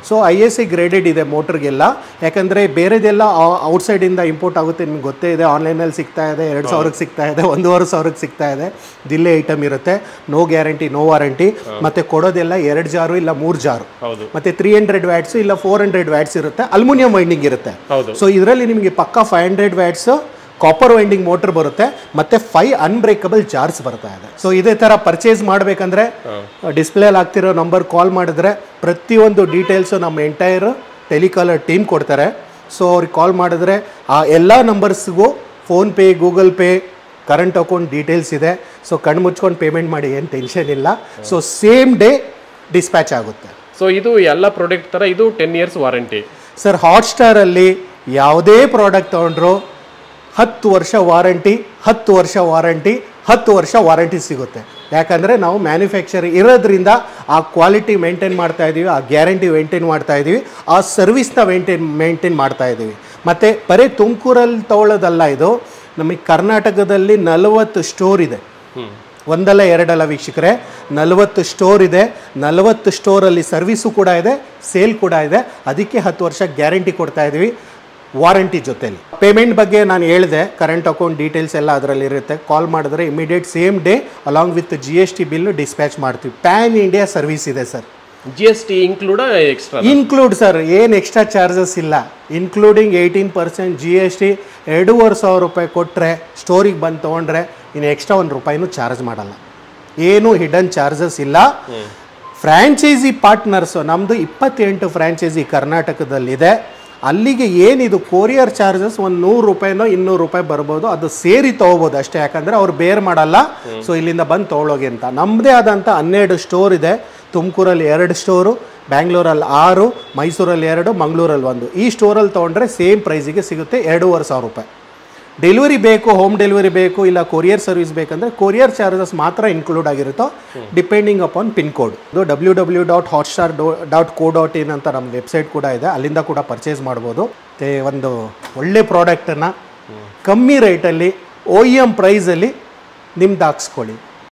ಸೊ ISI ಗ್ರೇಡೆಡ್ ಇದೆ ಮೋಟರ್ಗೆಲ್ಲ. ಯಾಕಂದರೆ ಬೇರೆದೆಲ್ಲ ಔಟ್ಸೈಡಿಂದ ಇಂಪೋರ್ಟ್ ಆಗುತ್ತೆ, ನಿಮ್ಗೆ ಗೊತ್ತೇ ಇದೆ. ಆನ್ಲೈನಲ್ಲಿ ಸಿಗ್ತಾ ಇದೆ, 2,000ಕ್ಕೆ ಸಿಗ್ತಾ ಇದೆ, 1,500ಕ್ಕೆ ಸಿಗ್ತಾ ಇದೆ. ದಿಲ್ಲೇ ಐಟಮ್ ಇರುತ್ತೆ, ನೋ ಗ್ಯಾರಂಟಿ, ನೋ ವಾರಂಟಿ. ಮತ್ತೆ ಕೊಡೋದೆಲ್ಲ 2 ಜಾರು ಇಲ್ಲ 3 ಜಾರು, ಮತ್ತೆ 300 ವ್ಯಾಟ್ಸ್ ಇಲ್ಲ 400 ವ್ಯಾಟ್ಸ್ ಇರುತ್ತೆ. ಅಲ್ಯೂಮಿನಿಯಂ ವೈಂಡಿಂಗ್ ಇರುತ್ತೆ. ಸೊ ಇದರಲ್ಲಿ ನಿಮಗೆ ಪಕ್ಕಾ 500 ವ್ಯಾಟ್ಸ್ ಕಾಪರ್ ವೈಂಡಿಂಗ್ ಮೋಟರ್ ಬರುತ್ತೆ, ಮತ್ತೆ 5 ಅನ್ಬ್ರೇಕಬಲ್ ಜಾರ್ಸ್ ಬರ್ತಾ ಇದೆ. ಸೊ ಇದೇ ತರ ಪರ್ಚೇಸ್ ಮಾಡಬೇಕಂದ್ರೆ ಡಿಸ್ಪ್ಲೇ ಆಗ್ತಿರೋ ನಂಬರ್ ಕಾಲ್ ಮಾಡಿದ್ರೆ ಪ್ರತಿಯೊಂದು ಡೀಟೇಲ್ಸು ನಮ್ಮ ಎಂಟೈರ್ ಟೆಲಿಕಾಲರ್ ಟೀಮ್ ಕೊಡ್ತಾರೆ. ಸೊ ಅವ್ರಿಗೆ ಕಾಲ್ ಮಾಡಿದ್ರೆ ಆ ಎಲ್ಲ ನಂಬರ್ಸ್ಗೂ PhonePe, Google pay, current account details ಇದೆ. ಸೊ ಕಣ್ಣು ಮುಚ್ಕೊಂಡು ಪೇಮೆಂಟ್ ಮಾಡಿ, ಏನು ಟೆನ್ಷನ್ ಇಲ್ಲ. ಸೊ ಸೇಮ್ ಡೇ ಡಿಸ್ಪ್ಯಾಚ್ ಆಗುತ್ತೆ. ಸೊ ಇದು ಎಲ್ಲ ಪ್ರಾಡಕ್ಟ್ ಥರ ಇದು 10 years ವಾರಂಟಿ. ಸರ್ ಹಾಟ್ಸ್ಟಾರಲ್ಲಿ ಯಾವುದೇ ಪ್ರಾಡಕ್ಟ್ ತೊಗೊಂಡ್ರು 10 ವರ್ಷ ವಾರಂಟಿ 10 ವರ್ಷ ವಾರಂಟಿ 10 ವರ್ಷ ವಾರಂಟಿ ಸಿಗುತ್ತೆ. ಯಾಕಂದರೆ ನಾವು ಮ್ಯಾನುಫ್ಯಾಕ್ಚರ್ ಇರೋದ್ರಿಂದ ಆ ಕ್ವಾಲಿಟಿ ಮೇಂಟೈನ್ ಮಾಡ್ತಾ ಇದ್ದೀವಿ, ಆ ಗ್ಯಾರಂಟಿ ಮೇಂಟೈನ್ ಮಾಡ್ತಾ ಇದ್ದೀವಿ, ಆ ಸರ್ವಿಸ್ನ ಮೇಂಟೈನ್ ಮಾಡ್ತಾ ಇದ್ದೀವಿ. ಮತ್ತು ಬರೀ ತುಮಕೂರಲ್ಲಿ ತಗೊಳ್ಳೋದಲ್ಲ, ಇದು ನಮಗೆ ಕರ್ನಾಟಕದಲ್ಲಿ 40 ಸ್ಟೋರ್ ಇದೆ. ಒಂದಲ್ಲ ಎರಡಲ್ಲ ವೀಕ್ಷಕರೇ, 40 ಸ್ಟೋರ್ ಇದೆ. 40 ಸ್ಟೋರಲ್ಲಿ ಸರ್ವಿಸು ಕೂಡ ಇದೆ, ಸೇಲ್ ಕೂಡ ಇದೆ. ಅದಕ್ಕೆ 10 ವರ್ಷ ಗ್ಯಾರಂಟಿ ಕೊಡ್ತಾ ಇದ್ದೀವಿ ವಾರಂಟಿ ಜೊತೆಲಿ. ಪೇಮೆಂಟ್ ಬಗ್ಗೆ ನಾನು ಹೇಳಿದೆ, ಕರೆಂಟ್ ಅಕೌಂಟ್ ಡೀಟೇಲ್ಸ್ ಎಲ್ಲ ಅದರಲ್ಲಿರುತ್ತೆ. ಕಾಲ್ ಮಾಡಿದ್ರೆ immediate same day along with GST bill dispatch ಮಾಡ್ತೀವಿ. ಪ್ಯಾನ್ ಇಂಡಿಯಾ ಸರ್ವಿಸ್ ಇದೆ sir. GST include extra? Include sir, ಏನು ಎಕ್ಸ್ಟ್ರಾ ಚಾರ್ಜಸ್ ಇಲ್ಲ. Including 18% GST. 2,500 ರೂಪಾಯಿ ಕೊಟ್ಟರೆ ಸ್ಟೋರಿಗೆ ಬಂದು ತೊಗೊಂಡ್ರೆ ಇನ್ನು ಎಕ್ಸ್ಟ್ರಾ ₹1 ಚಾರ್ಜ್ ಮಾಡಲ್ಲ. ಏನು ಹಿಡನ್ ಚಾರ್ಜಸ್ ಇಲ್ಲ. ಫ್ರ್ಯಾಂಚೈಸಿ ಪಾರ್ಟ್ನರ್ಸು ನಮ್ಮದು 28 ಫ್ರ್ಯಾಂಚೈಸಿ ಕರ್ನಾಟಕದಲ್ಲಿದೆ. ಅಲ್ಲಿಗೆ ಏನಿದು ಕೊರಿಯರ್ ಚಾರ್ಜಸ್ ಒಂದು ₹100 200 ಬರ್ಬೋದು, ಅದು ಸೇರಿ ತೊಗೋಬೋದು ಅಷ್ಟೇ. ಯಾಕಂದರೆ ಅವ್ರು ಬೇರ್ ಮಾಡಲ್ಲ, ಸೊ ಇಲ್ಲಿಂದ ಬಂದು ತೊಗೊಳೋಗಿ ಅಂತ. ನಮ್ಮದೇ ಆದಂಥ 12 ಸ್ಟೋರ್ ಇದೆ. ತುಮಕೂರಲ್ಲಿ 2 ಸ್ಟೋರು, ಬ್ಯಾಂಗ್ಳೂರಲ್ಲಿ 6, ಮೈಸೂರಲ್ಲಿ 2, ಮಂಗಳೂರಲ್ಲಿ 1. ಈ ಸ್ಟೋರಲ್ಲಿ ತೊಗೊಂಡ್ರೆ ಸೇಮ್ ಪ್ರೈಸಿಗೆ ಸಿಗುತ್ತೆ, ₹2,500. ಡೆಲಿವರಿ ಬೇಕು, ಹೋಮ್ ಡೆಲಿವರಿ ಬೇಕು, ಇಲ್ಲ ಕೊರಿಯರ್ ಸರ್ವಿಸ್ ಬೇಕಂದರೆ ಕೊರಿಯರ್ ಚಾರ್ಜಸ್ ಮಾತ್ರ ಇನ್ಕ್ಲೂಡ್ ಆಗಿರುತ್ತೋ, ಡಿಪೆಂಡಿಂಗ್ ಅಪಾನ್ ಪಿನ್ ಕೋಡ್. ಇದು www.hotstar.co.in ಅಂತ ನಮ್ಮ ವೆಬ್ಸೈಟ್ ಕೂಡ ಇದೆ, ಅಲ್ಲಿಂದ ಕೂಡ ಪರ್ಚೇಸ್ ಮಾಡ್ಬೋದು. ಮತ್ತು ಒಂದು ಒಳ್ಳೆ ಪ್ರಾಡಕ್ಟನ್ನು ಕಮ್ಮಿ ರೇಟಲ್ಲಿ OEM ಪ್ರೈಸಲ್ಲಿ ನಿಮ್ದು ಹಾಕ್ಸ್ಕೊಳ್ಳಿ.